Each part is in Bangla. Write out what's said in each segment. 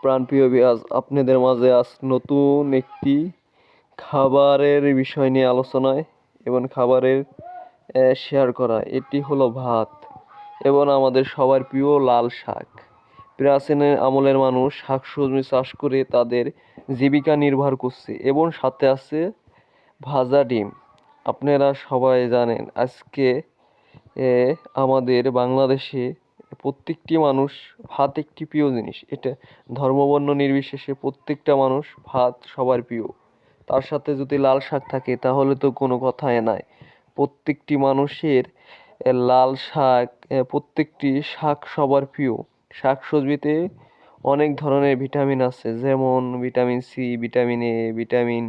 প্রাণপ্রিয় ভিউয়ার্স, আপনাদের মাঝে আজ নতুন একটি খাবারের বিষয় নিয়ে আলোচনায় এবং খাবারের শেয়ার করা। এটি হলো ভাত এবং আমাদের সবার প্রিয় লাল শাক। প্রাচীন আমলের মানুষ শাকসবজি চাষ করে তাদের জীবিকা নির্বাহ করছে এবং সাথে আছে ভাজা ডিম। আপনারা সবাই জানেন আজকে আমাদের বাংলাদেশে প্রত্যেকটি মানুষ ভাত একটি প্রিয় জিনিস। এটা ধর্ম বর্ণ নির্বিশেষে প্রত্যেকটা মানুষ ভাত সবার প্রিয়। তার সাথে যদি লাল শাক থাকে তাহলে তো কোনো কথাই নাই। প্রত্যেকটি মানুষের লাল শাক প্রত্যেকটি শাক সবার প্রিয়। শাক সবজিতে অনেক ধরনের ভিটামিন আছে, যেমন vitamin C, vitamin A, vitamin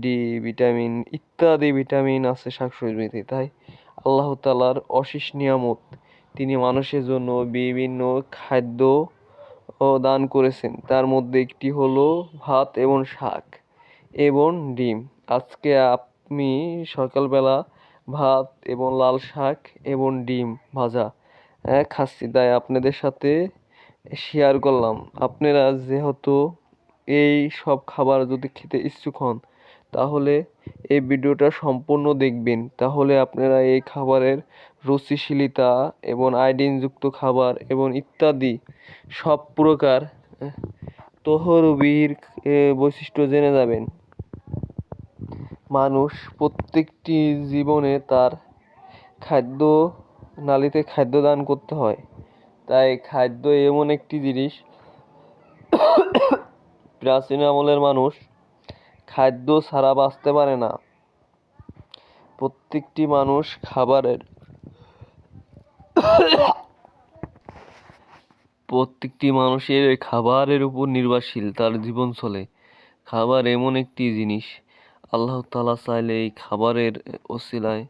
D, vitamin ইত্যাদি ভিটামিন আছে শাকসবজিতে। তাই আল্লাহ তাআলার অশেষ নিয়ামত, তিনি মানুষের জন্য বিভিন্ন খাদ্য দান করেছেন। তার মধ্যে একটি হলো ভাত এবং শাক এবং ডিম। আজকে আমি সকালবেলা ভাত এবং লাল শাক এবং ডিম ভাজা খাচ্ছি, তাই আপনাদের সাথে শেয়ার করলাম। আপনারা যেহেতু এই সব খাবার যদি খেতে ইচ্ছুক হন তাহলে এই ভিডিওটা সম্পূর্ণ দেখবেন, তাহলে আপনারা এই খাবারের রুচিশীলতা এবং আয়োডিনযুক্ত খাবার এবং ইত্যাদি সব প্রকার তহরবির বৈশিষ্ট্য জেনে যাবেন। মানুষ প্রত্যেকটি জীবনে তার খাদ্য নালীতে খাদ্য দান করতে হয়। তাই খাদ্য এমন একটি জিনিস, প্রাচীন আমলের মানুষ খাদ্য ছাড়া বাঁচতে পারে না। প্রত্যেকটি মানুষ প্রত্যেকটি মানুষের খাবারের উপর নির্ভরশীল, তার জীবন চলে। খাবার এমন একটি জিনিস, আল্লাহ তাআলা চাইলে এই খাবারের ওসিলায়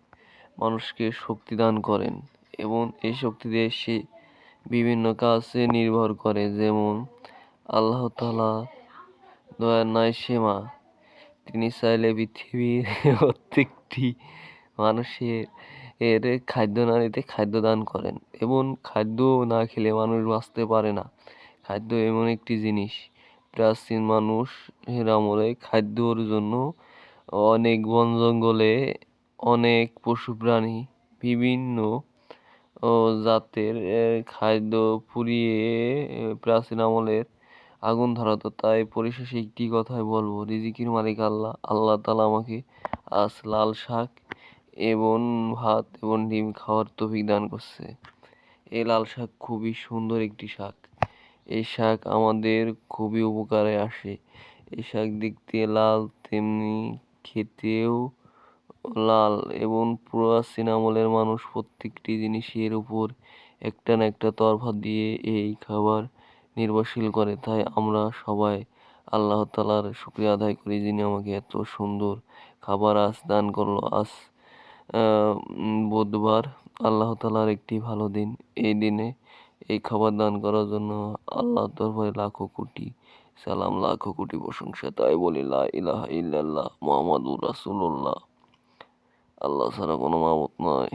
মানুষকে শক্তি দান করেন এবং এই শক্তি দিয়ে সে বিভিন্ন কাজে নির্ভর করে। যেমন আল্লাহ তাআলা দয়ার নাই সীমা, তিনি চাইলে পৃথিবীর প্রত্যেকটি মানুষের খাদ্য নালীতে খাদ্য দান করেন এবং খাদ্য না খেলে মানুষ বাঁচতে পারে না। খাদ্য এমন একটি জিনিস, প্রাচীন মানুষের আমলে খাদ্যর জন্য অনেক বন জঙ্গলে অনেক পশু প্রাণী বিভিন্ন জাতের খাদ্য পুড়িয়ে প্রাচীন আমলের আগুন ধরাতো। তাই পরিশেষে একটি কথাই বলবো, রিজিকের মালিক আল্লাহ। আল্লাহ তাআলা আমাকে আজ লাল শাক এবং ভাত এবং ডিম খাওয়ার তৌফিক দান করছে। এই লাল শাক খুবই সুন্দর একটি শাক। এই শাক আমাদের খুবই উপকারে আসে। এই শাক দেখতে লাল, তেমনি খেতেও লাল এবং প্রাচীন আমলের মানুষ প্রত্যেকটি জিনিসের উপর একটা না একটা তরফা দিয়ে এই খাবার নির্ভরশীল করে। তাই আমরা সবাই আল্লাহ তাআলার শুকরিয়া আদায় করি, যিনি আমাকে এত সুন্দর খাবার আজ দান করলো। আজ বুধবার, আল্লাহ তাআলার একটি ভালো দিন। এই দিনে এই খাবার দান করার জন্য আল্লাহর দরবারে লাখো কোটি সালাম, লাখো কোটি প্রশংসা। তাই বলি লা ইলাহা ইল্লাল্লাহ মুহাম্মাদুর রাসূলুল্লাহ। আল্লাহ ছাড়া কোনো মাবুদ নয়।